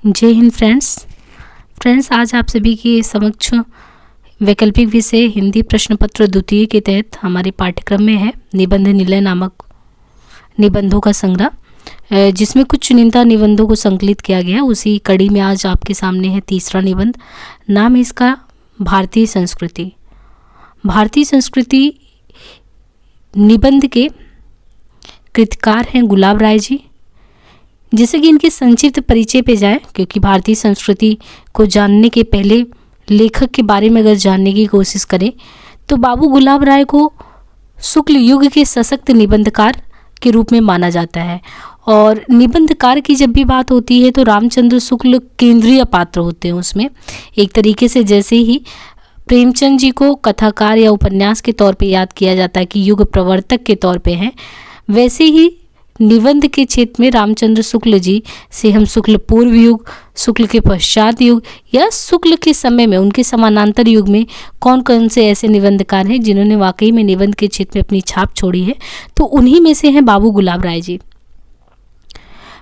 जय हिंद फ्रेंड्स, आज आप सभी के समक्ष वैकल्पिक विषय हिंदी प्रश्न पत्र द्वितीय के तहत हमारे पाठ्यक्रम में है निबंध निलय नामक निबंधों का संग्रह, जिसमें कुछ चुनिंदा निबंधों को संकलित किया गया। उसी कड़ी में आज आपके सामने है तीसरा निबंध। नाम है इसका भारतीय संस्कृति। भारतीय संस्कृति निबंध के कृतिकार हैं गुलाब राय जी। जैसे कि इनके संक्षिप्त परिचय पे जाए, क्योंकि भारतीय संस्कृति को जानने के पहले लेखक के बारे में अगर जानने की कोशिश करें तो बाबू गुलाब राय को शुक्ल युग के सशक्त निबंधकार के रूप में माना जाता है। और निबंधकार की जब भी बात होती है तो रामचंद्र शुक्ल केंद्रीय पात्र होते हैं उसमें। एक तरीके से जैसे ही प्रेमचंद जी को कथाकार या उपन्यास के तौर पे याद किया जाता है कि युग प्रवर्तक के तौर पे हैं, वैसे ही निबंध के क्षेत्र में रामचंद्र शुक्ल जी से हम शुक्ल पूर्व युग, शुक्ल के पश्चात युग या शुक्ल के समय में उनके समानांतर युग में कौन कौन से ऐसे निबंधकार हैं जिन्होंने वाकई में निबंध के क्षेत्र में अपनी छाप छोड़ी है, तो उन्हीं में से हैं बाबू गुलाब राय जी।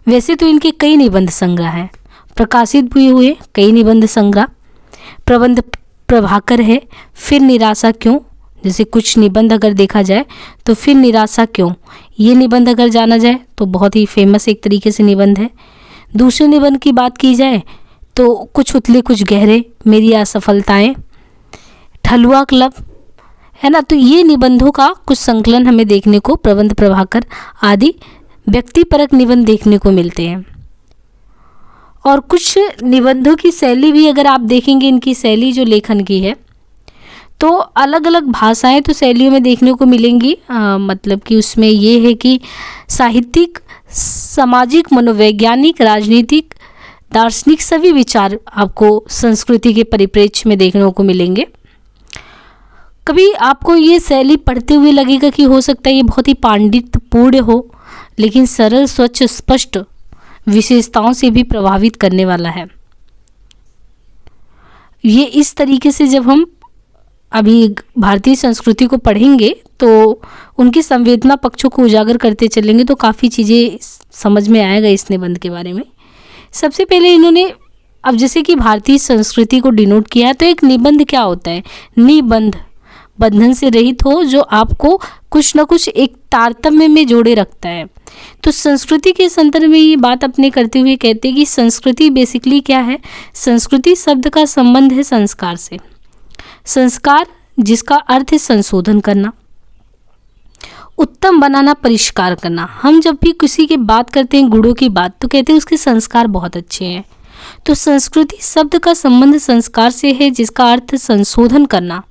वैसे तो इनके कई निबंध संग्रह हैं, प्रकाशित भी हुए कई निबंध संग्रह। प्रबंध प्रभाकर है फिर निराशा क्यों, जैसे कुछ निबंध अगर देखा जाए तो फिर निराशा क्यों, ये निबंध अगर जाना जाए तो बहुत ही फेमस एक तरीके से निबंध है। दूसरे निबंध की बात की जाए तो कुछ उतले कुछ गहरे, मेरी असफलताएं, ठलुआ क्लब, है ना। तो ये निबंधों का कुछ संकलन हमें देखने को प्रबंध प्रभाकर आदि व्यक्तिपरक निबंध देखने को मिलते हैं। और कुछ निबंधों की शैली भी अगर आप देखेंगे, इनकी शैली जो लेखन की है तो अलग अलग भाषाएं तो शैलियों में देखने को मिलेंगी। मतलब कि उसमें ये है कि साहित्यिक, सामाजिक, मनोवैज्ञानिक, राजनीतिक, दार्शनिक सभी विचार आपको संस्कृति के परिप्रेक्ष्य में देखने को मिलेंगे। कभी आपको ये शैली पढ़ते हुए लगेगा कि हो सकता है ये बहुत ही पांडित्यपूर्ण हो, लेकिन सरल, स्वच्छ, स्पष्ट विशेषताओं से भी प्रभावित करने वाला है। ये इस तरीके से जब हम अभी भारतीय संस्कृति को पढ़ेंगे तो उनकी संवेदना पक्षों को उजागर करते चलेंगे तो काफ़ी चीज़ें समझ में आएगा इस निबंध के बारे में। सबसे पहले इन्होंने अब जैसे कि भारतीय संस्कृति को डिनोट किया है, तो एक निबंध क्या होता है? निबंध बंधन से रहित हो, जो आपको कुछ ना कुछ एक तारतम्य में जोड़े रखता है। तो संस्कृति के संदर्भ में ये बात अपने करते हुए कहते हैं कि संस्कृति बेसिकली क्या है? संस्कृति शब्द का संबंध है संस्कार से। संस्कार जिसका अर्थ है संशोधन करना, उत्तम बनाना, परिष्कार करना। हम जब भी किसी की बात करते हैं, गुणों की बात, तो कहते हैं उसके संस्कार बहुत अच्छे हैं। तो संस्कृति शब्द का संबंध संस्कार से है, जिसका अर्थ संशोधन करना।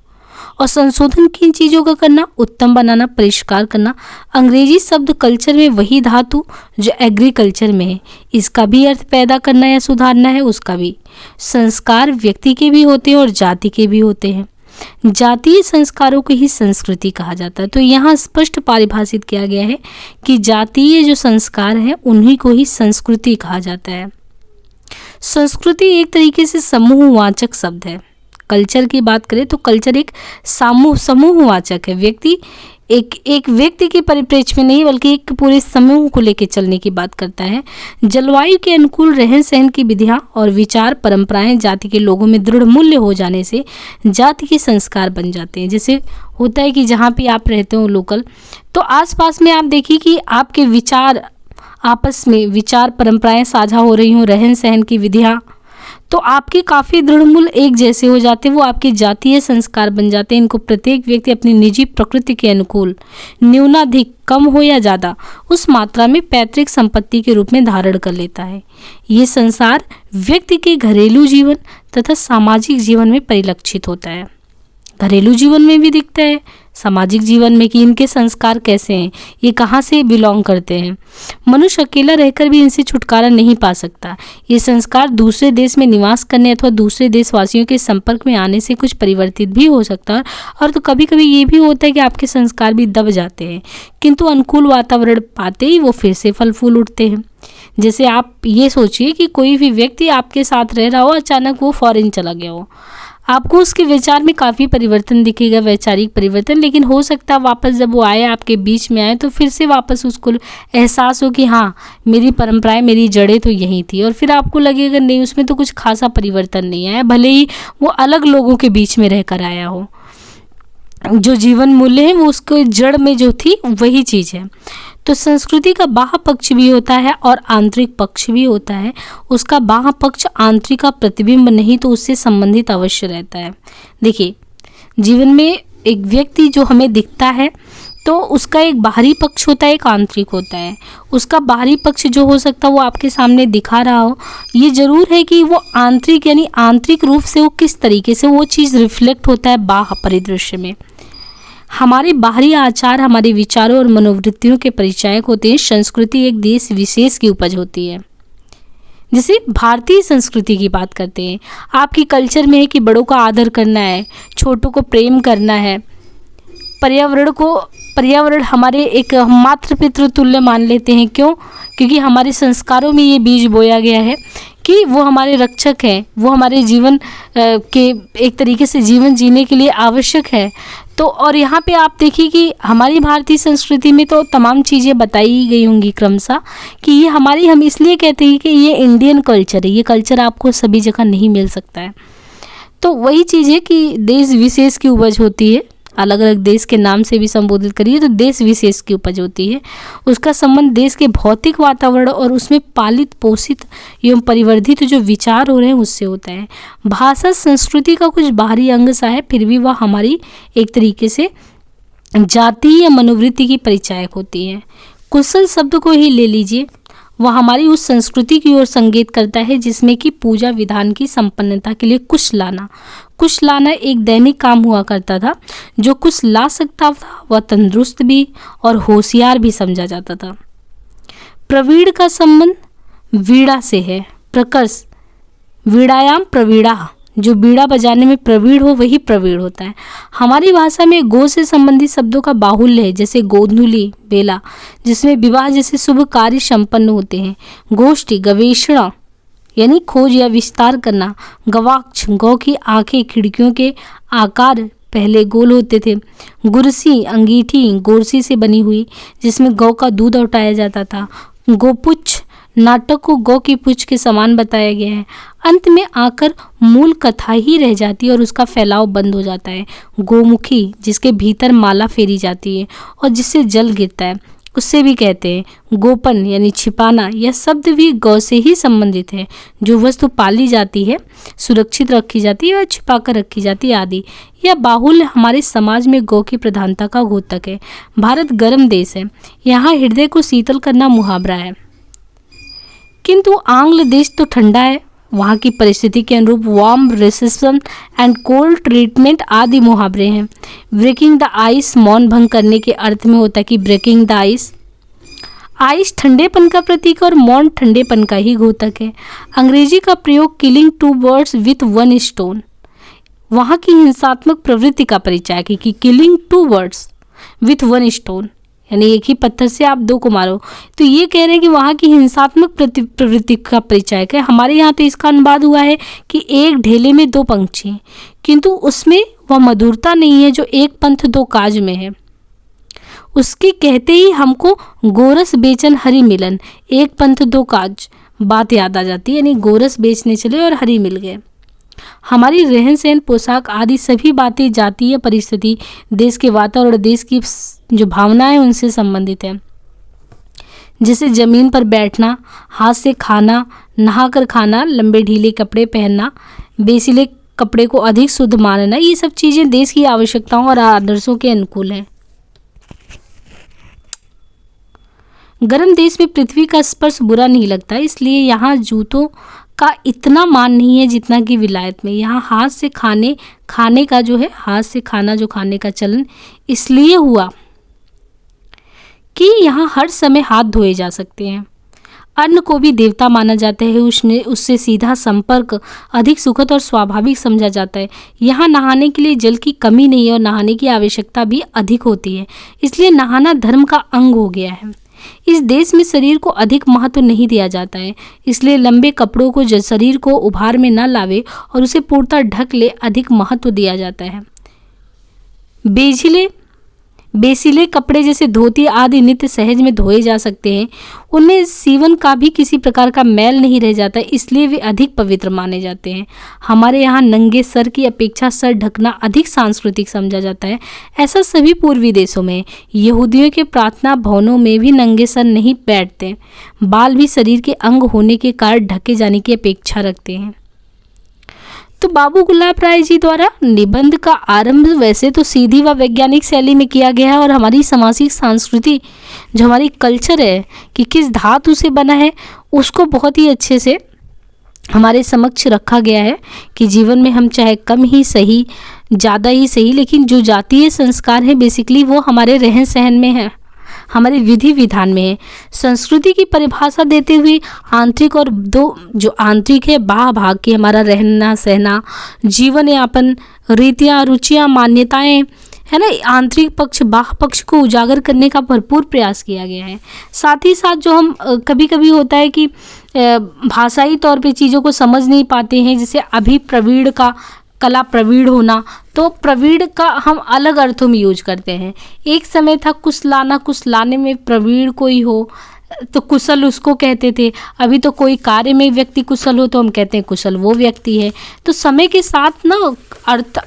और संशोधन किन चीज़ों का करना? उत्तम बनाना, परिष्कार करना। अंग्रेजी शब्द कल्चर में वही धातु जो एग्रीकल्चर में है, इसका भी अर्थ पैदा करना या सुधारना है, उसका भी। संस्कार व्यक्ति के भी होते हैं और जाति के भी होते हैं। जातीय संस्कारों को ही संस्कृति कहा जाता है। तो यहाँ स्पष्ट परिभाषित किया गया है कि जातीय जो संस्कार हैं उन्हीं को ही संस्कृति कहा जाता है। संस्कृति एक तरीके से समूहवाचक शब्द है। कल्चर की बात करें तो कल्चर एक समूहवाचक है। व्यक्ति एक व्यक्ति के परिप्रेक्ष्य में नहीं, बल्कि एक पूरे समूह को लेकर चलने की बात करता है। जलवायु के अनुकूल रहन सहन की विधियां और विचार परंपराएं जाति के लोगों में दृढ़ मूल्य हो जाने से जाति के संस्कार बन जाते हैं। जैसे होता है कि जहाँ भी आप रहते हो लोकल, तो आसपास में आप देखिए कि आपके विचार, आपस में विचार परंपराएं साझा हो रही हों, रहन सहन की विधियाँ, तो आपके काफ़ी दृढ़ मूल्य एक जैसे हो जाते हैं, वो आपके जातीय संस्कार बन जाते हैं। इनको प्रत्येक व्यक्ति अपनी निजी प्रकृति के अनुकूल न्यूनाधिक, कम हो या ज़्यादा, उस मात्रा में पैतृक संपत्ति के रूप में धारण कर लेता है। ये संसार व्यक्ति के घरेलू जीवन तथा सामाजिक जीवन में परिलक्षित होता है। घरेलू जीवन में भी दिखता है, सामाजिक जीवन में कि इनके संस्कार कैसे हैं, ये कहाँ से बिलोंग करते हैं। मनुष्य अकेला रहकर भी इनसे छुटकारा नहीं पा सकता। ये संस्कार दूसरे देश में निवास करने अथवा दूसरे देशवासियों के संपर्क में आने से कुछ परिवर्तित भी हो सकता है। और तो कभी कभी ये भी होता है कि आपके संस्कार भी दब जाते हैं, किंतु अनुकूल वातावरण पाते ही वो फिर से फल फूल उठते हैं। जैसे आप ये सोचिए कि कोई भी व्यक्ति आपके साथ रह रहा हो, अचानक वो फॉरेन चला गया हो, आपको उसके विचार में काफ़ी परिवर्तन दिखेगा, वैचारिक परिवर्तन, लेकिन हो सकता है वापस जब वो आए, आपके बीच में आए, तो फिर से वापस उसको एहसास हो कि हाँ, मेरी परंपराएं, मेरी जड़ें तो यहीं थी, और फिर आपको लगेगा नहीं, उसमें तो कुछ खासा परिवर्तन नहीं आया, भले ही वो अलग लोगों के बीच में रहकर आया हो। जो जीवन मूल्य है वो उसके जड़ में जो थी वही चीज़ है। तो संस्कृति का बाह्य पक्ष भी होता है और आंतरिक पक्ष भी होता है। उसका बाह्य पक्ष आंतरिक का प्रतिबिंब नहीं तो उससे संबंधित अवश्य रहता है। देखिए, जीवन में एक व्यक्ति जो हमें दिखता है तो उसका एक बाहरी पक्ष होता है, एक आंतरिक होता है। उसका बाहरी पक्ष जो हो सकता है वो आपके सामने दिखा रहा हो, ये जरूर है कि वो आंतरिक यानी आंतरिक रूप से वो किस तरीके से वो चीज़ रिफ्लेक्ट होता है बाह्य परिदृश्य में। हमारे बाहरी आचार हमारे विचारों और मनोवृत्तियों के परिचायक होते हैं। संस्कृति एक देश विशेष की उपज होती है। जैसे भारतीय संस्कृति की बात करते हैं, आपकी कल्चर में है कि बड़ों का आदर करना है, छोटों को प्रेम करना है, पर्यावरण हमारे एक मातृ पितृ तुल्य मान लेते हैं। क्यों? क्योंकि हमारे संस्कारों में ये बीज बोया गया है कि वो हमारे रक्षक हैं, वो हमारे जीवन के एक तरीके से जीवन जीने के लिए आवश्यक है। तो और यहाँ पे आप देखिए कि हमारी भारतीय संस्कृति में तो तमाम चीज़ें बताई गई होंगी क्रमशः कि ये हमारी, हम इसलिए कहते हैं कि ये इंडियन कल्चर है, ये कल्चर आपको सभी जगह नहीं मिल सकता है। तो वही चीज़ है कि देश विशेष की उपज होती है। अलग अलग देश के नाम से भी संबोधित करिए तो देश विशेष की उपज होती है। उसका संबंध देश के भौतिक वातावरण और उसमें पालित पोषित एवं परिवर्धित जो विचार हो रहे हैं उससे होता है। भाषा संस्कृति का कुछ बाहरी अंग सा है, फिर भी वह हमारी एक तरीके से जाति या मनोवृत्ति की परिचायक होती है। कुशल शब्द को ही ले लीजिए, वह हमारी उस संस्कृति की ओर संकेत करता है जिसमें कि पूजा विधान की संपन्नता के लिए कुश लाना एक दैनिक काम हुआ करता था। जो कुछ ला सकता था वह तंदुरुस्त भी और होशियार भी समझा जाता था। प्रवीण का संबंध वीणा से है। प्रकर्ष वीणायाम प्रवीणा, जो बीड़ा बजाने में प्रवीण हो वही प्रवीण होता है। हमारी भाषा में गो से संबंधित शब्दों का बाहुल्य है, जैसे गोधूली, बेला, जिसमें विवाह जैसे शुभ कार्य संपन्न होते हैं। गोष्ठी, गवेषणा यानी खोज या विस्तार करना। गवाक्ष, गौ की आंखें, खिड़कियों के आकार पहले गोल होते थे। गुरसी, अंगीठी गोरसी से बनी हुई जिसमें गौ का दूध उठाया जाता था। गोपुच्छ, नाटक को गौ की पुच्छ के समान बताया गया है। अंत में आकर मूल कथा ही रह जाती है और उसका फैलाव बंद हो जाता है। गोमुखी, जिसके भीतर माला फेरी जाती है और जिससे जल गिरता है, उससे भी कहते हैं। गोपन यानी छिपाना, यह शब्द भी गौ से ही संबंधित है। जो वस्तु पाली जाती है, सुरक्षित रखी जाती है और छिपा कर रखी जाती है आदि। यह बाहुल्य हमारे समाज में गौ की प्रधानता का द्योतक है। भारत गर्म देश है, यहाँ हृदय को शीतल करना मुहावरा है, किंतु आंग्ल देश तो ठंडा है, वहाँ की परिस्थिति के अनुरूप warm reception and cold treatment आदि मुहावरे हैं। ब्रेकिंग द आइस, मौन भंग करने के अर्थ में होता है कि ब्रेकिंग द आइस। आइस ठंडेपन का प्रतीक और मौन ठंडेपन का ही द्योतक है। अंग्रेजी का प्रयोग किलिंग 2 बर्ड्स विथ 1 स्टोन, वहाँ की हिंसात्मक प्रवृत्ति का परिचय है कि किलिंग 2 बर्ड्स विथ 1 स्टोन यानी एक ही पत्थर से आप 2 को मारो। तो ये कह रहे हैं कि वहाँ की हिंसात्मक प्रवृत्ति का परिचय है। हमारे यहाँ तो इसका अनुवाद हुआ है कि एक ढेले में 2 पंछी, किंतु उसमें वह मधुरता नहीं है जो एक पंथ 2 काज में है। उसके कहते ही हमको गोरस बेचन हरि मिलन, एक पंथ 2 काज बात याद आ जाती है, यानी गोरस बेचने चले और हरि मिल गए। हमारी रहन सहन, पोशाक आदि सभी बातें जातीय परिस्थिति, देश के वातावरण, देश की जो भावनाएं उनसे संबंधित है। जैसे जमीन पर बैठना, हाथ से खाना, नहाकर खाना, लंबे ढीले कपड़े पहनना, बेसिले कपड़े को अधिक शुद्ध मानना, ये सब चीज़ें देश की आवश्यकताओं और आदर्शों के अनुकूल हैं। गर्म देश में पृथ्वी का स्पर्श बुरा नहीं लगता, इसलिए यहाँ जूतों का इतना मान नहीं है जितना कि विलायत में। यहाँ हाथ से खाने का जो है, हाथ से खाना जो खाने का चलन इसलिए हुआ कि यहाँ हर समय हाथ धोए जा सकते हैं। अन्न को भी देवता माना जाता है, उससे सीधा संपर्क अधिक सुखद और स्वाभाविक समझा जाता है। यहाँ नहाने के लिए जल की कमी नहीं है और नहाने की आवश्यकता भी अधिक होती है, इसलिए नहाना धर्म का अंग हो गया है। इस देश में शरीर को अधिक महत्व नहीं दिया जाता है, इसलिए लंबे कपड़ों को जो शरीर को उभार में न लावे और उसे पूर्णतः ढक ले अधिक महत्व दिया जाता है। बेसिले कपड़े जैसे धोती आदि नित्य सहज में धोए जा सकते हैं। उनमें सीवन का भी किसी प्रकार का मैल नहीं रह जाता, इसलिए वे अधिक पवित्र माने जाते हैं। हमारे यहाँ नंगे सर की अपेक्षा सर ढकना अधिक सांस्कृतिक समझा जाता है। ऐसा सभी पूर्वी देशों में। यहूदियों के प्रार्थना भवनों में भी नंगे सर नहीं बैठते। बाल भी शरीर के अंग होने के कारण ढके जाने की अपेक्षा रखते हैं। तो बाबू गुलाब राय जी द्वारा निबंध का आरंभ वैसे तो सीधी व वैज्ञानिक शैली में किया गया है और हमारी सामाजिक संस्कृति जो हमारी कल्चर है कि किस धातु से बना है उसको बहुत ही अच्छे से हमारे समक्ष रखा गया है कि जीवन में हम चाहे कम ही सही ज़्यादा ही सही, लेकिन जो जातीय संस्कार है बेसिकली वो हमारे रहन सहन में है, हमारे विधि विधान में है। संस्कृति की परिभाषा देते हुए आंतरिक और दो जो आंतरिक है बाह्य भाग की हमारा रहना सहना, जीवन यापन, रीतियाँ, रुचियाँ, मान्यताएं है ना, आंतरिक पक्ष बाह्य पक्ष को उजागर करने का भरपूर प्रयास किया गया है। साथ ही साथ जो हम कभी कभी होता है कि भाषाई तौर पे चीज़ों को समझ नहीं पाते हैं, जैसे अभी प्रवीण का कला प्रवीण होना, तो प्रवीण का हम अलग अर्थों में यूज करते हैं। एक समय था कुशलाने में प्रवीण कोई हो तो कुशल उसको कहते थे। अभी तो कोई कार्य में व्यक्ति कुशल हो तो हम कहते हैं कुशल वो व्यक्ति है। तो समय के साथ ना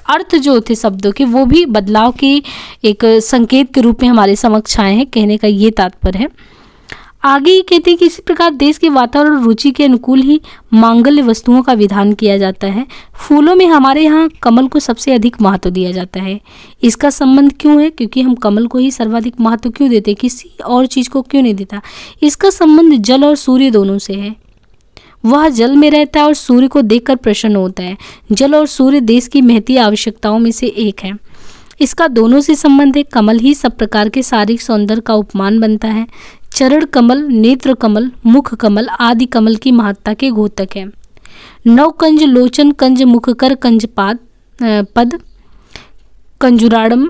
अर्थ जो थे शब्दों के वो भी बदलाव के एक संकेत के रूप में हमारे समक्ष आए हैं। कहने का ये तात्पर्य है। आगे ही कहते हैं कि इसी प्रकार देश के वातावरण और रुचि के अनुकूल ही मांगल्य वस्तुओं का विधान किया जाता है। फूलों में हमारे यहाँ कमल को सबसे अधिक महत्व दिया जाता है। इसका संबंध क्यों है? क्योंकि हम कमल को ही सर्वाधिक महत्व क्यों देते, किसी और चीज़ को क्यों नहीं देता? इसका संबंध जल और सूर्य दोनों से है। वह जल में रहता है और सूर्य को देखकर प्रसन्न होता है। जल और सूर्य देश की महती आवश्यकताओं में से एक है। इसका दोनों से संबंध है। कमल ही सब प्रकार के शारीरिक सौंदर्य का उपमान बनता है। चरण कमल, नेत्र कमल, मुख कमल आदि कमल की महत्ता के घोतक है। नवकंज लोचन कंज मुखकर कंज पद कंजारूढ़म।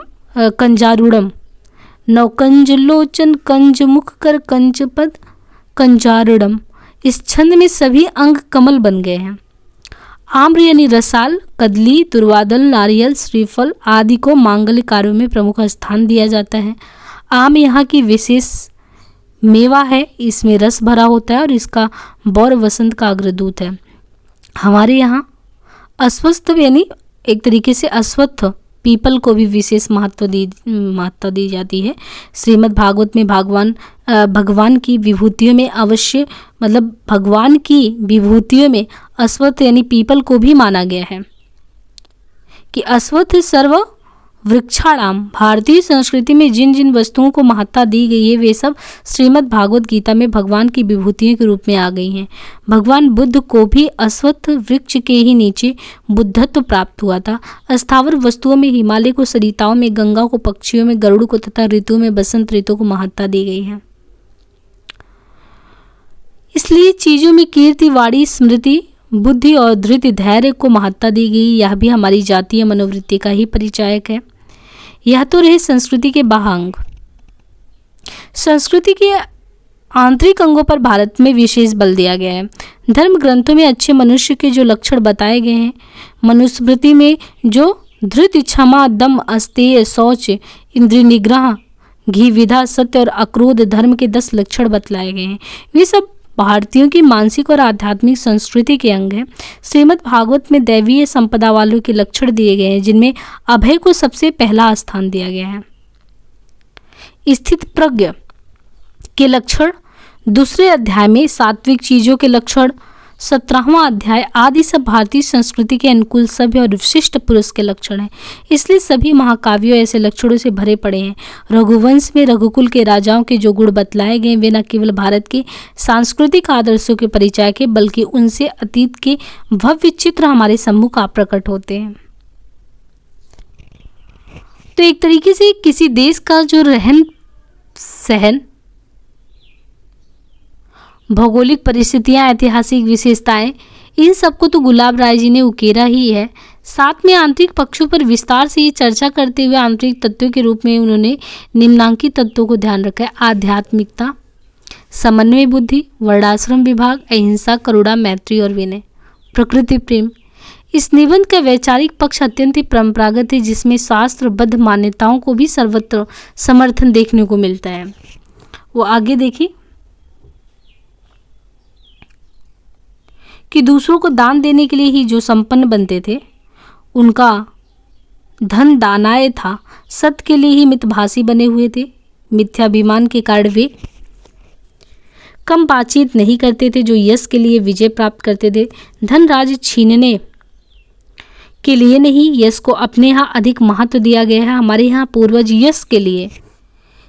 नवकंज लोचन कंज मुखकर कंज पद कंजारूढ़म। इस छंद में सभी अंग कमल बन गए हैं। आम्र यानी रसाल, कदली, दुर्वादल, नारियल, श्रीफल आदि को मांगल्य कार्यों में प्रमुख स्थान दिया जाता है। आम यहाँ की विशेष मेवा है, इसमें रस भरा होता है और इसका बौर वसंत का अग्रदूत है। हमारे यहाँ अश्वत्थ यानी एक तरीके से अश्वत्थ पीपल को भी विशेष महत्ता दी जाती है। श्रीमद् भागवत में भगवान की विभूतियों में अवश्य मतलब भगवान की विभूतियों में अश्वत्थ यानी पीपल को भी माना गया है कि अश्वत्थ सर्व वृक्षाणाम। भारतीय संस्कृति में जिन जिन वस्तुओं को महत्ता दी गई है वे सब श्रीमद् भागवत गीता में भगवान की विभूतियों के रूप में आ गई हैं। भगवान बुद्ध को भी अश्वत्थ वृक्ष के ही नीचे बुद्धत्व प्राप्त हुआ था। अस्थावर वस्तुओं में हिमालय को, सरिताओं में गंगा को, पक्षियों में गरुड़ को तथा ऋतु में बसंत ऋतु को महत्ता दी गई है। इसलिए चीजों में कीर्ति, वाणी, स्मृति, बुद्धि और धृति, धैर्य को महत्ता दी गई। यह भी हमारी जातीय मनोवृत्ति का ही परिचायक है। यह तो रहे संस्कृति के बाह्य अंग। संस्कृति के आंतरिक अंगों पर भारत में विशेष बल दिया गया है। धर्म ग्रंथों में अच्छे मनुष्य के जो लक्षण बताए गए हैं, मनुस्मृति में जो धृति, क्षमा, दम, अस्तेय, शौच, इंद्रिय निग्रह, घी विधा, सत्य और अक्रोध धर्म के 10 लक्षण बतलाए गए हैं। वे सब भारतीयों की मानसिक और आध्यात्मिक संस्कृति के अंग है। श्रीमद् भागवत में दैवीय संपदा वालों के लक्षण दिए गए हैं, जिनमें अभय को सबसे पहला स्थान दिया गया है। स्थित प्रज्ञ के लक्षण दूसरे अध्याय में, सात्विक चीजों के लक्षण 17वां अध्याय आदि सब भारतीय संस्कृति के अनुकूल सभ्य और विशिष्ट पुरुष के लक्षण हैं। इसलिए सभी महाकाव्यों ऐसे लक्षणों से भरे पड़े हैं। रघुवंश में रघुकुल के राजाओं के जो गुण बतलाए गए वे न केवल भारत के सांस्कृतिक आदर्शों के परिचय के बल्कि उनसे अतीत के भव्य चित्र हमारे सम्मुख आ प्रकट होते हैं। तो एक तरीके से किसी देश का जो रहन सहन, भौगोलिक परिस्थितियाँ, ऐतिहासिक विशेषताएं, इन सबको तो गुलाब राय जी ने उकेरा ही है। साथ में आंतरिक पक्षों पर विस्तार से ये चर्चा करते हुए आंतरिक तत्वों के रूप में उन्होंने निम्नांकित तत्वों को ध्यान रखा है। आध्यात्मिकता, समन्वय बुद्धि, वर्णाश्रम विभाग, अहिंसा, करुणा, मैत्री और विनय, प्रकृति प्रेम। इस निबंध का वैचारिक पक्ष अत्यंत ही परंपरागत है, जिसमें शास्त्रबद्ध मान्यताओं को भी सर्वत्र समर्थन देखने को मिलता है। वो आगे देखिए कि दूसरों को दान देने के लिए ही जो संपन्न बनते थे, उनका धन दानाय था। सत्य के लिए ही मितभाषी बने हुए थे। मिथ्याभिमान के कारण वे कम बातचीत नहीं करते थे, जो यश के लिए विजय प्राप्त करते थे। धन राज छीनने के लिए नहीं, यश को अपने यहाँ अधिक महत्व दिया गया है। हमारे यहाँ पूर्वज यश के लिए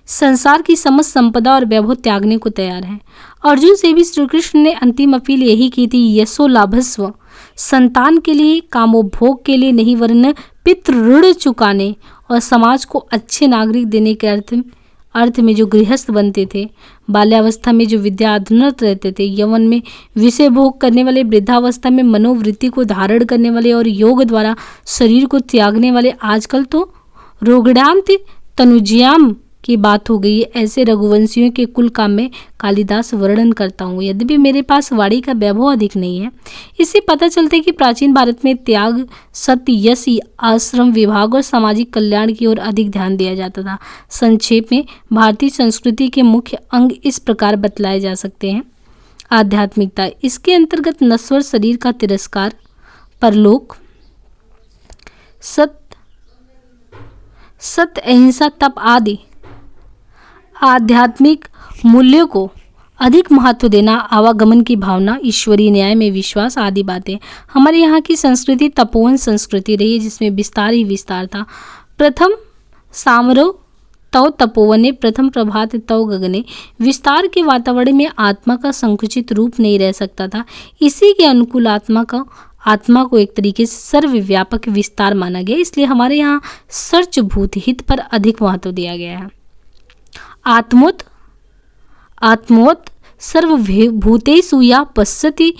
संसार की समस्त संपदा और वैभव त्यागने को तैयार है। अर्जुन से भी श्री कृष्ण ने अंतिम अपील यही की थी, यशो लाभस्व, संतान के लिए, कामोभोग के लिए नहीं, वरन पितृ ऋण चुकाने और समाज को अच्छे नागरिक देने के अर्थ में जो गृहस्थ बनते थे, बाल्यावस्था में जो विद्या अध्ययनरत रहते थे, यौवन में विषय भोग करने वाले, वृद्धावस्था में मनोवृत्ति को धारण करने वाले और योग द्वारा शरीर को त्यागने वाले। आजकल तो रोगडांत तनुज्याम की बात हो गई है। ऐसे रघुवंशियों के कुल काम में कालिदास वर्णन करता हूँ। यद्यपि मेरे पास वाणी का वैभव अधिक नहीं है, इससे पता चलता है कि प्राचीन भारत में त्याग, सत्य, यश, आश्रम विभाग और सामाजिक कल्याण की ओर अधिक ध्यान दिया जाता था। संक्षेप में भारतीय संस्कृति के मुख्य अंग इस प्रकार बतलाए जा सकते हैं। आध्यात्मिकता, इसके अंतर्गत नश्वर शरीर का तिरस्कार, परलोक, सत्य, अहिंसा, तप आदि आध्यात्मिक मूल्यों को अधिक महत्व देना, आवागमन की भावना, ईश्वरीय न्याय में विश्वास आदि बातें। हमारे यहाँ की संस्कृति तपोवन संस्कृति रही है, जिसमें विस्तार ही विस्तार था। प्रथम सामरो तव तपोवने, प्रथम प्रभात तव गगने। विस्तार के वातावरण में आत्मा का संकुचित रूप नहीं रह सकता था। इसी के अनुकूल आत्मा को एक तरीके से सर्वव्यापक विस्तार माना गया। इसलिए हमारे यहाँ सर्वभूत हित पर अधिक महत्व दिया गया है। आत्मोत सर्वभूतेषु या पश्यति।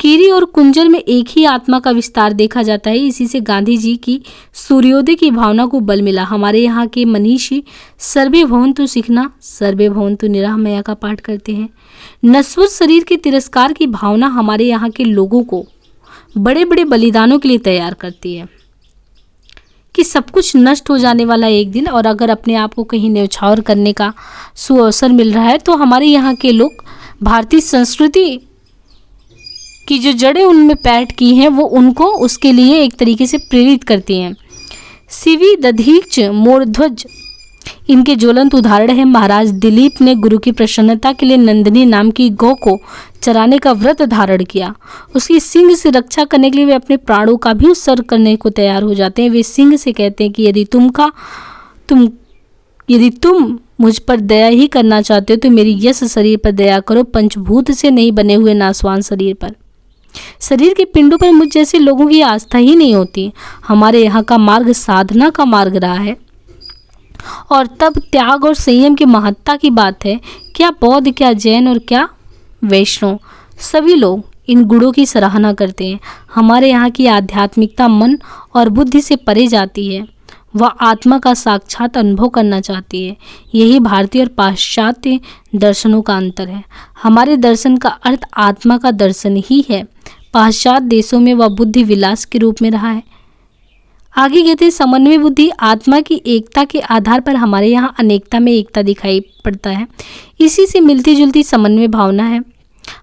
कीरी और कुंजर में एक ही आत्मा का विस्तार देखा जाता है। इसी से गांधी जी की सूर्योदय की भावना को बल मिला। हमारे यहाँ के मनीषी सर्वे भवन्तु सीखना, सर्वे भवन्तु निरामया का पाठ करते हैं। नश्वर शरीर के तिरस्कार की भावना हमारे यहाँ के लोगों को बड़े बड़े बलिदानों के लिए तैयार करती है कि सब कुछ नष्ट हो जाने वाला एक दिन, और अगर अपने आप को कहीं न्यौछावर करने का सुअवसर मिल रहा है तो हमारे यहाँ के लोग भारतीय संस्कृति की जो जड़ें उनमें पैठ की हैं वो उनको उसके लिए एक तरीके से प्रेरित करती हैं। सीवी दधीच मोरध्वज इनके ज्वलंत उदाहरण है। महाराज दिलीप ने गुरु की प्रसन्नता के लिए नंदिनी नाम की गौ को चराने का व्रत धारण किया। उसकी सिंह से रक्षा करने के लिए वे अपने प्राणों का भी उत्सर्ग करने को तैयार हो जाते हैं। वे सिंह से कहते हैं कि यदि तुम मुझ पर दया ही करना चाहते हो तो मेरी यश शरीर पर दया करो, पंचभूत से नहीं बने हुए नासवान शरीर पर। शरीर के पिंडों पर मुझ जैसे लोगों की आस्था ही नहीं होती। हमारे यहाँ का मार्ग साधना का मार्ग रहा है, और तब त्याग और संयम की महत्ता की बात है। क्या बौद्ध, क्या जैन और क्या वैष्णव, सभी लोग इन गुणों की सराहना करते हैं। हमारे यहाँ की आध्यात्मिकता मन और बुद्धि से परे जाती है। वह आत्मा का साक्षात अनुभव करना चाहती है। यही भारतीय और पाश्चात्य दर्शनों का अंतर है। हमारे दर्शन का अर्थ आत्मा का दर्शन ही है। पाश्चात्य देशों में वह बुद्धि विलास के रूप में रहा है। आगे कहते हैं समन्वय बुद्धि, आत्मा की एकता के आधार पर हमारे यहाँ अनेकता में एकता दिखाई पड़ता है। इसी से मिलती जुलती समन्वय भावना है।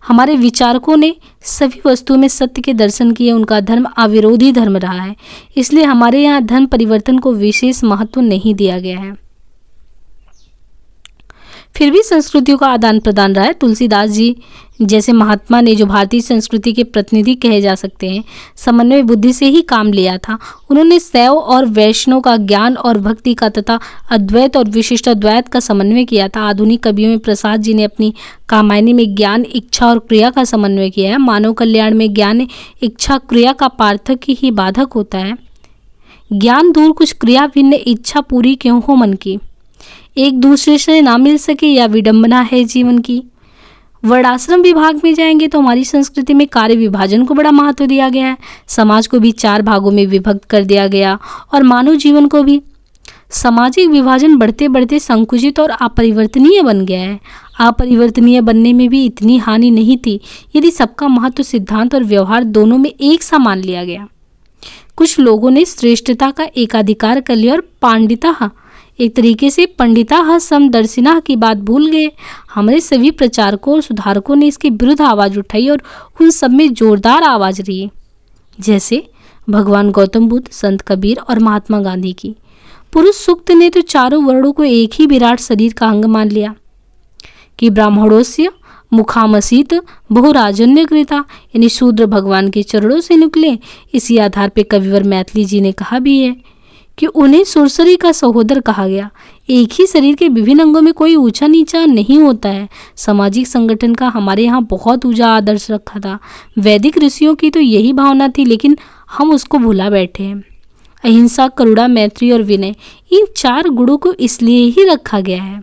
हमारे विचारकों ने सभी वस्तुओं में सत्य के दर्शन किए। उनका धर्म अविरोधी धर्म रहा है, इसलिए हमारे यहाँ धर्म परिवर्तन को विशेष महत्व नहीं दिया गया है। फिर भी संस्कृतियों का आदान प्रदान रहा है। तुलसीदास जी जैसे महात्मा ने, जो भारतीय संस्कृति के प्रतिनिधि कहे जा सकते हैं, समन्वय बुद्धि से ही काम लिया था। उन्होंने शैव और वैष्णव का, ज्ञान और भक्ति का तथा अद्वैत और विशिष्ट अद्वैत का समन्वय किया था। आधुनिक कवियों में प्रसाद जी ने अपनी कामायनी में ज्ञान, इच्छा और क्रिया का समन्वय किया है। मानव कल्याण में ज्ञान, इच्छा, क्रिया का पार्थक्य ही बाधक होता है। ज्ञान दूर कुछ क्रिया भिन्न, इच्छा पूरी क्यों हो मन की। एक दूसरे से ना मिल सके या विडंबना है जीवन की। वर्णाश्रम विभाग में जाएंगे तो हमारी संस्कृति में कार्य विभाजन को बड़ा महत्व दिया गया है। समाज को भी 4 भागों में विभक्त कर दिया गया और मानव जीवन को भी सामाजिक विभाजन बढ़ते बढ़ते संकुचित और अपरिवर्तनीय बन गया है। अपरिवर्तनीय बनने में भी इतनी हानि नहीं थी यदि सबका महत्व, सिद्धांत और व्यवहार दोनों में एक सा मान लिया गया। कुछ लोगों ने श्रेष्ठता का एकाधिकार कर लिया और पांडिता, एक तरीके से पंडिता समदर्शिना की बात भूल गए। हमारे सभी प्रचारकों और सुधारकों ने इसके विरुद्ध आवाज़ उठाई और उन सब में जोरदार आवाज़ रही, जैसे भगवान गौतम बुद्ध, संत कबीर और महात्मा गांधी की। पुरुष सूक्त ने तो चारों वर्णों को एक ही विराट शरीर का अंग मान लिया कि ब्राह्मणोस्य मुखामसीत बहुराजन्य कृता, यानी शूद्र भगवान के चरणों से निकले। इसी आधार पर कविवर मैथिली जी ने कहा भी है कि उन्हें सुरसरी का सहोदर कहा गया। एक ही शरीर के विभिन्न अंगों में कोई ऊंचा नीचा नहीं होता है। सामाजिक संगठन का हमारे यहाँ बहुत ऊंचा आदर्श रखा था। वैदिक ऋषियों की तो यही भावना थी, लेकिन हम उसको भुला बैठे हैं। अहिंसा, करुणा, मैत्री और विनय, इन 4 गुणों को इसलिए ही रखा गया है।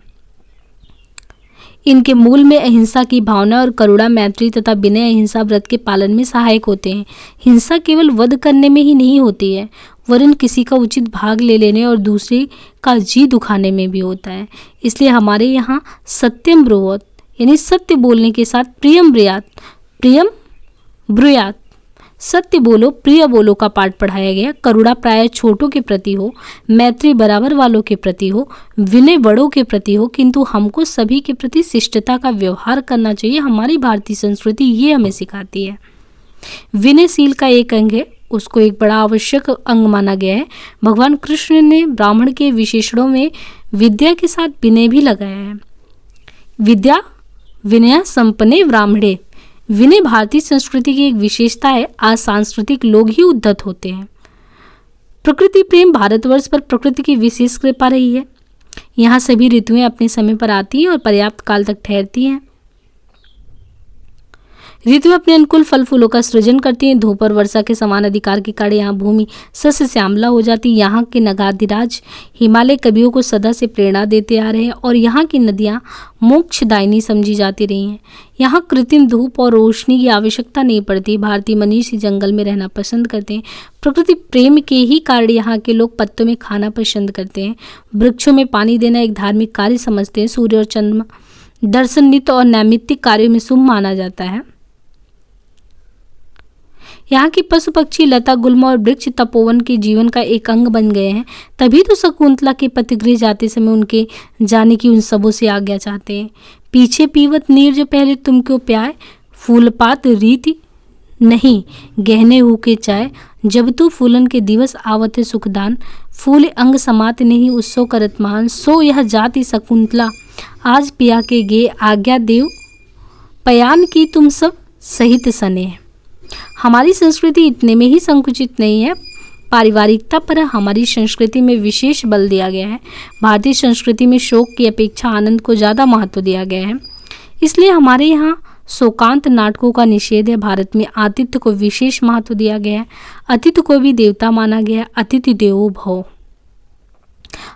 इनके मूल में अहिंसा की भावना और करुणा, मैत्री तथा विनय अहिंसा व्रत के पालन में सहायक होते हैं। हिंसा केवल वध करने में ही नहीं होती है, वरन किसी का उचित भाग ले लेने और दूसरे का जी दुखाने में भी होता है। इसलिए हमारे यहाँ सत्यम ब्रुवोत, यानी सत्य बोलने के साथ प्रियम ब्रुयात, सत्य बोलो प्रिय बोलो का पाठ पढ़ाया गया। करुणा प्राय छोटों के प्रति हो, मैत्री बराबर वालों के प्रति हो, विनय बड़ों के प्रति हो, किंतु हमको सभी के प्रति शिष्टता का व्यवहार करना चाहिए। हमारी भारतीय संस्कृति ये हमें सिखाती है। विनयशील का एक अंग है, उसको एक बड़ा आवश्यक अंग माना गया है। भगवान कृष्ण ने ब्राह्मण के विशेषणों में विद्या के साथ विनय भी लगाया है। विद्या विनय संपन्ने ब्राह्मणे, विनय भारतीय संस्कृति की एक विशेषता है। आज सांस्कृतिक लोग ही उद्धत होते हैं। प्रकृति प्रेम, भारतवर्ष पर प्रकृति की विशेष कृपा रही है। यहाँ सभी ऋतुएं अपने समय पर आती हैं और पर्याप्त काल तक ठहरती हैं। ऋतु अपने अनुकूल फल फूलों का सृजन करती हैं। धूप और वर्षा के समान अधिकार के कारण यहाँ भूमि सस्य श्यामला हो जाती। यहाँ के नगाधिराज हिमालय कवियों को सदा से प्रेरणा देते आ रहे हैं और यहाँ की नदियाँ मोक्षदायिनी समझी जाती रही हैं। यहाँ कृत्रिम धूप और रोशनी की आवश्यकता नहीं पड़ती। भारतीय मनुष्य जंगल में रहना पसंद करते हैं। प्रकृति प्रेम के ही कारण यहाँ के लोग पत्तों में खाना पसंद करते हैं। वृक्षों में पानी देना एक धार्मिक कार्य समझते हैं। सूर्य और चंद्रमा दर्शन नित्य और नैमित्तिक कार्यों में शुभ माना जाता है। यहाँ के पशु पक्षी, लता गुल्म और वृक्ष तपोवन के जीवन का एक अंग बन गए हैं। तभी तो शकुंतला के पतिगृह जाते समय उनके जाने की उन सबों से आज्ञा चाहते हैं। पीछे पीवत नीर जो पहले तुमको प्याय, फूलपात रीति नहीं गहने हो के चाय, जब तू फूलन के दिवस आवत है सुखदान, फूल अंग समात नहीं उत्सव करत मान, सो यह जाति शकुंतला आज पिया के गे, आज्ञा देव पयान की तुम सब सहित सने। हमारी संस्कृति इतने में ही संकुचित नहीं है। पारिवारिकता पर हमारी संस्कृति में विशेष बल दिया गया है। भारतीय संस्कृति में शोक की अपेक्षा आनंद को ज़्यादा महत्व दिया गया है। इसलिए हमारे यहाँ शोकांत नाटकों का निषेध है। भारत में आतिथ्य को विशेष महत्व दिया गया है। अतिथि को भी देवता माना गया है। अतिथि देवो भव।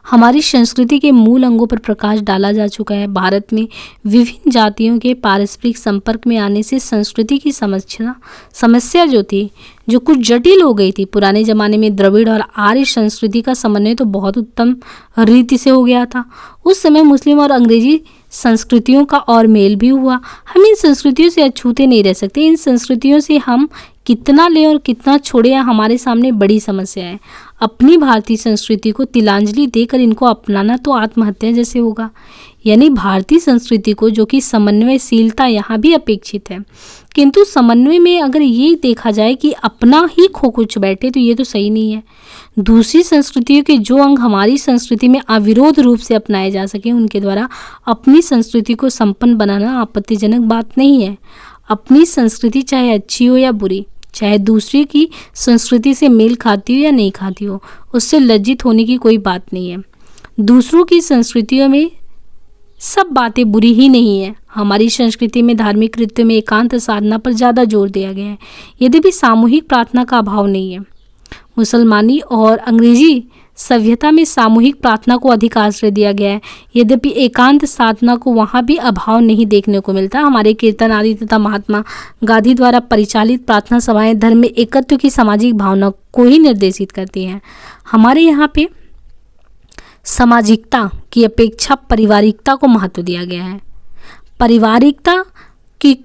हमारी संस्कृति के मूल अंगों पर प्रकाश डाला जा चुका है। भारत में विभिन्न जातियों के पारस्परिक संपर्क में आने से संस्कृति की समस्या जो थी, जो कुछ जटिल हो गई थी। पुराने ज़माने में द्रविड़ और आर्य संस्कृति का समन्वय तो बहुत उत्तम रीति से हो गया था। उस समय मुस्लिम और अंग्रेजी संस्कृतियों का और मेल भी हुआ। हम इन संस्कृतियों से अछूते नहीं रह सकते। इन संस्कृतियों से हम कितना लें और कितना छोड़ें, हमारे सामने बड़ी समस्या है। अपनी भारतीय संस्कृति को तिलांजलि देकर इनको अपनाना तो आत्महत्या जैसे होगा। यानी भारतीय संस्कृति को, जो कि समन्वयशीलता यहाँ भी अपेक्षित है, किंतु समन्वय में अगर ये देखा जाए कि अपना ही खो कुछ बैठे, तो ये तो सही नहीं है। दूसरी संस्कृतियों के जो अंग हमारी संस्कृति में अविरोध रूप से अपनाए जा सके, उनके द्वारा अपनी संस्कृति को संपन्न बनाना आपत्तिजनक बात नहीं है। अपनी संस्कृति चाहे अच्छी हो या बुरी, चाहे दूसरे की संस्कृति से मेल खाती हो या नहीं खाती हो, उससे लज्जित होने की कोई बात नहीं है। दूसरों की संस्कृतियों में सब बातें बुरी ही नहीं है। हमारी संस्कृति में धार्मिक कृत्यों में एकांत साधना पर ज़्यादा जोर दिया गया है, यद्यपि सामूहिक प्रार्थना का अभाव नहीं है। मुसलमानी और अंग्रेजी सभ्यता में सामूहिक प्रार्थना को अधिक आश्रय दिया गया है, यद्यपि एकांत साधना को वहाँ भी अभाव नहीं देखने को मिलता। हमारे कीर्तन आदि तथा महात्मा गांधी द्वारा परिचालित प्रार्थना सभाएं धर्म में एकत्व की सामाजिक भावना को ही निर्देशित करती हैं। हमारे यहाँ पे सामाजिकता की अपेक्षा पारिवारिकता को महत्व दिया गया है। पारिवारिकता की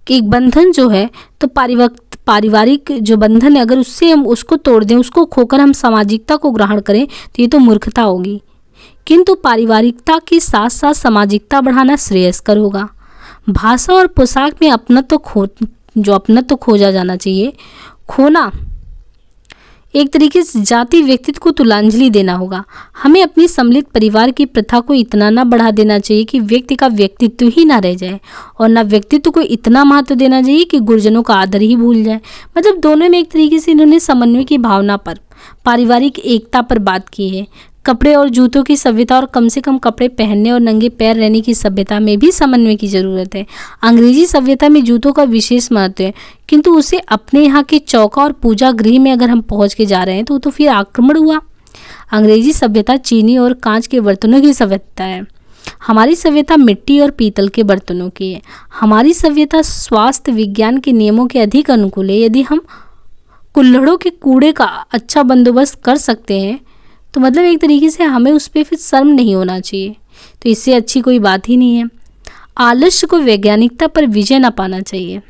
एक बंधन जो है, तो पारिवारिक जो बंधन है, अगर उससे हम उसको तोड़ दें, उसको खोकर हम सामाजिकता को ग्रहण करें, तो ये तो मूर्खता होगी। किंतु पारिवारिकता के साथ साथ सामाजिकता बढ़ाना श्रेयस्कर होगा। भाषा और पोशाक में अपनत्व खोजा जाना चाहिए। खोना एक तरीके से जाति व्यक्तित्व को तुलांजलि देना होगा। हमें अपनी सम्मिलित परिवार की प्रथा को इतना ना बढ़ा देना चाहिए कि व्यक्ति का व्यक्तित्व ही ना रह जाए, और ना व्यक्तित्व को इतना महत्व देना चाहिए कि गुरुजनों का आदर ही भूल जाए। मतलब दोनों में एक तरीके से इन्होंने समन्वय की भावना पर, पारिवारिक एकता पर बात की है। कपड़े और जूतों की सभ्यता और कम से कम कपड़े पहनने और नंगे पैर रहने की सभ्यता में भी समन्वय की ज़रूरत है। अंग्रेजी सभ्यता में जूतों का विशेष महत्व है, किंतु उसे अपने यहाँ के चौका और पूजा गृह में अगर हम पहुँच के जा रहे हैं तो फिर आक्रमण हुआ। अंग्रेजी सभ्यता चीनी और कांच के बर्तनों की सभ्यता है, हमारी सभ्यता मिट्टी और पीतल के बर्तनों की है। हमारी सभ्यता स्वास्थ्य विज्ञान के नियमों के अधिक अनुकूल है। यदि हम कुल्हड़ों के कूड़े का अच्छा बंदोबस्त कर सकते हैं तो मतलब एक तरीके से हमें उस पर फिर शर्म नहीं होना चाहिए, तो इससे अच्छी कोई बात ही नहीं है। आलस्य को वैज्ञानिकता पर विजय न पाना चाहिए।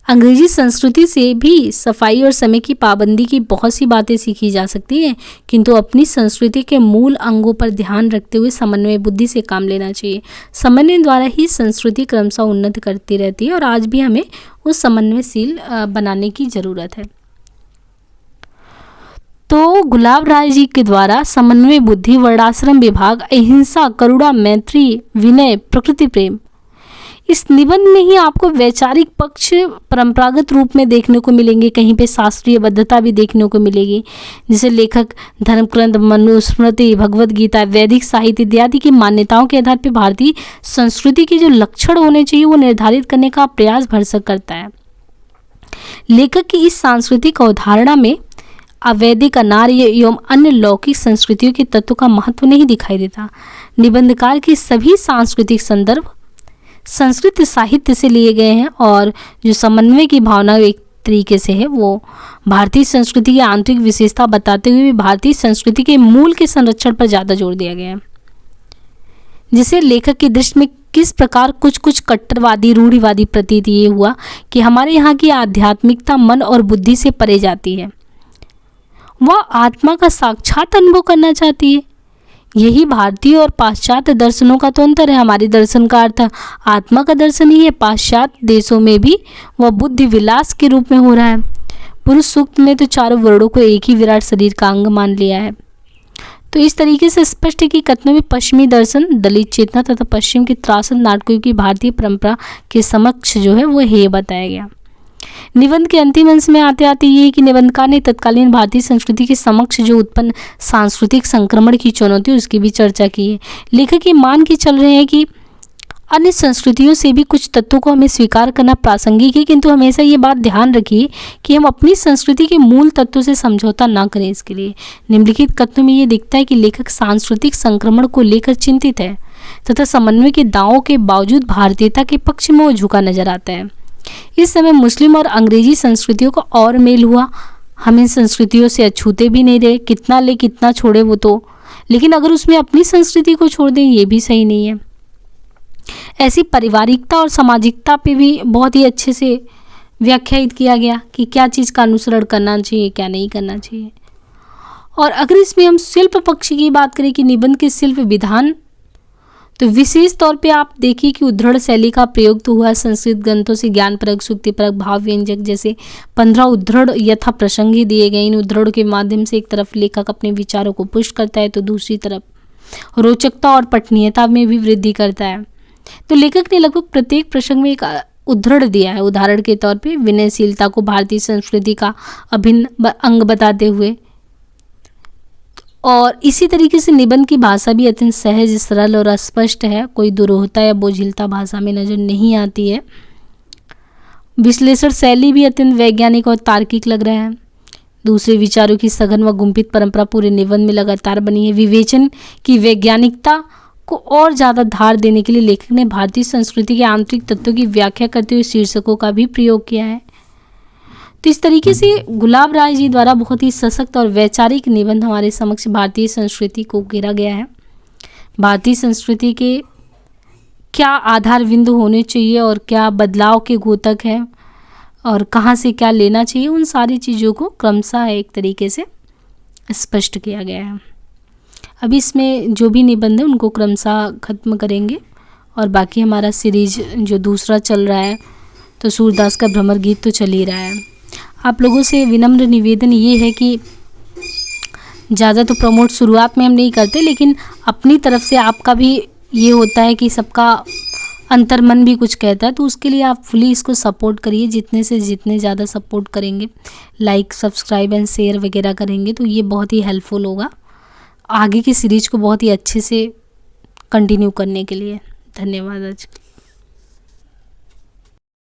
अंग्रेजी संस्कृति से भी सफाई और समय की पाबंदी की बहुत सी बातें सीखी जा सकती हैं, किंतु अपनी संस्कृति के मूल अंगों पर ध्यान रखते हुए समन्वय बुद्धि से काम लेना चाहिए। समन्वय द्वारा ही संस्कृति क्रमशः उन्नति करती रहती है, और आज भी हमें उस समन्वयशील बनाने की ज़रूरत है। तो गुलाब राय जी के द्वारा समन्वय बुद्धि, वर्णाश्रम विभाग, अहिंसा, करुणा, मैत्री, विनय, प्रकृति प्रेम, इस निबंध में ही आपको वैचारिक पक्ष परंपरागत रूप में देखने को मिलेंगे, कहीं पे शास्त्रीय बद्धता भी देखने को मिलेगी। जिसे लेखक धर्मग्रंथ, मनुस्मृति, भगवद गीता, वैदिक साहित्य इत्यादि की मान्यताओं के आधार पर भारतीय संस्कृति के जो लक्षण होने चाहिए वो निर्धारित करने का प्रयास भरसक करता है। लेखक की इस सांस्कृतिक अवधारणा में अवैदिक, अनार्य एवं अन्य लौकिक संस्कृतियों के तत्व का महत्व नहीं दिखाई देता। निबंधकार के सभी सांस्कृतिक संदर्भ संस्कृत साहित्य से लिए गए हैं, और जो समन्वय की भावना एक तरीके से है वो भारतीय संस्कृति की आंतरिक विशेषता बताते हुए भी भारतीय संस्कृति के मूल के संरक्षण पर ज़्यादा जोर दिया गया है। जिसे लेखक की दृष्टि में किस प्रकार कुछ कट्टरवादी, रूढ़िवादी प्रतीत ये हुआ कि हमारे यहाँ की आध्यात्मिकता मन और बुद्धि से परे जाती है, वह आत्मा का साक्षात अनुभव करना चाहती है। यही भारतीय और पाश्चात्य दर्शनों का तो अंतर है। हमारी दर्शन का अर्थ आत्मा का दर्शन ही है, पाश्चात्य देशों में भी वह बुद्धि विलास के रूप में हो रहा है। पुरुष सूक्त में तो चारों वर्णों को एक ही विराट शरीर का अंग मान लिया है। तो इस तरीके से स्पष्ट है कि कथनों में पश्चिमी दर्शन, दलित चेतना तथा पश्चिम की त्रासद नाटकों की भारतीय परंपरा के समक्ष जो है वो हेय बताया गया। निबंध के अंतिम अंश में आते आते ये कि निबंधकार ने तत्कालीन भारतीय संस्कृति के समक्ष जो उत्पन्न सांस्कृतिक संक्रमण की चुनौती उसकी भी चर्चा की है। लेखक ये मान के चल रहे हैं कि अन्य संस्कृतियों से भी कुछ तत्वों को हमें स्वीकार करना प्रासंगिक है, किंतु हमेशा ये बात ध्यान रखिए कि हम अपनी संस्कृति के मूल तत्वों से समझौता ना करें। इसके लिए निम्नलिखित कथनों में ये दिखता है कि लेखक सांस्कृतिक संक्रमण को लेकर चिंतित है तथा समन्वय के दावों के बावजूद भारतीयता के पक्ष में वो झुका नजर आता है। इस समय मुस्लिम और अंग्रेजी संस्कृतियों का और मेल हुआ। हम इन संस्कृतियों से अछूते भी नहीं रहे, कितना ले कितना छोड़े वो तो, लेकिन अगर उसमें अपनी संस्कृति को छोड़ दें ये भी सही नहीं है। ऐसी पारिवारिकता और सामाजिकता पे भी बहुत ही अच्छे से व्याख्यायित किया गया कि क्या चीज़ का अनुसरण करना चाहिए, क्या नहीं करना चाहिए। और अगर इसमें हम शिल्प पक्ष की बात करें कि निबंध के शिल्प विधान, तो विशेष तौर पे आप देखिए कि उद्धृढ़ शैली का प्रयोग तो हुआ। संस्कृत ग्रंथों से ज्ञानपरक, सुक्तिपरक, भाव व्यंजक जैसे 15 उद्धृढ़ यथा प्रसंग ही दिए गए। इन उद्धृढ़ के माध्यम से एक तरफ लेखक अपने विचारों को पुष्ट करता है तो दूसरी तरफ रोचकता और पठनीयता में भी वृद्धि करता है। तो लेखक ने लगभग प्रत्येक प्रसंग में एक उद्धृढ़ दिया है। उदाहरण के तौर पर विनयशीलता को भारतीय संस्कृति का अभिन्न अंग बताते हुए, और इसी तरीके से निबंध की भाषा भी अत्यंत सहज, सरल और स्पष्ट है। कोई दुरूहता या बोझिलता भाषा में नजर नहीं आती है। विश्लेषण शैली भी अत्यंत वैज्ञानिक और तार्किक लग रहा है। दूसरे विचारों की सघन व गुंफित परंपरा पूरे निबंध में लगातार बनी है। विवेचन की वैज्ञानिकता को और ज़्यादा धार देने के लिए लेखक ने भारतीय संस्कृति के आंतरिक तत्वों की व्याख्या करते हुए शीर्षकों का भी प्रयोग किया है। तो इस तरीके से गुलाब राय जी द्वारा बहुत ही सशक्त और वैचारिक निबंध हमारे समक्ष भारतीय संस्कृति को घेरा गया है। भारतीय संस्कृति के क्या आधार बिंदु होने चाहिए और क्या बदलाव के घोतक हैं और कहाँ से क्या लेना चाहिए, उन सारी चीज़ों को क्रमशः एक तरीके से स्पष्ट किया गया है। अभी इसमें जो भी निबंध है उनको क्रमशः खत्म करेंगे और बाकी हमारा सीरीज जो दूसरा चल रहा है तो सूरदास का भ्रमर गीत तो चल ही रहा है। आप लोगों से विनम्र निवेदन ये है कि ज़्यादा तो प्रमोट शुरुआत में हम नहीं करते, लेकिन अपनी तरफ से आपका भी ये होता है कि सबका अंतर्मन भी कुछ कहता है, तो उसके लिए आप फुली इसको सपोर्ट करिए। जितने से जितने ज़्यादा सपोर्ट करेंगे, लाइक सब्सक्राइब एंड शेयर वगैरह करेंगे तो ये बहुत ही हेल्पफुल होगा आगे की सीरीज को बहुत ही अच्छे से कंटिन्यू करने के लिए। धन्यवाद आज।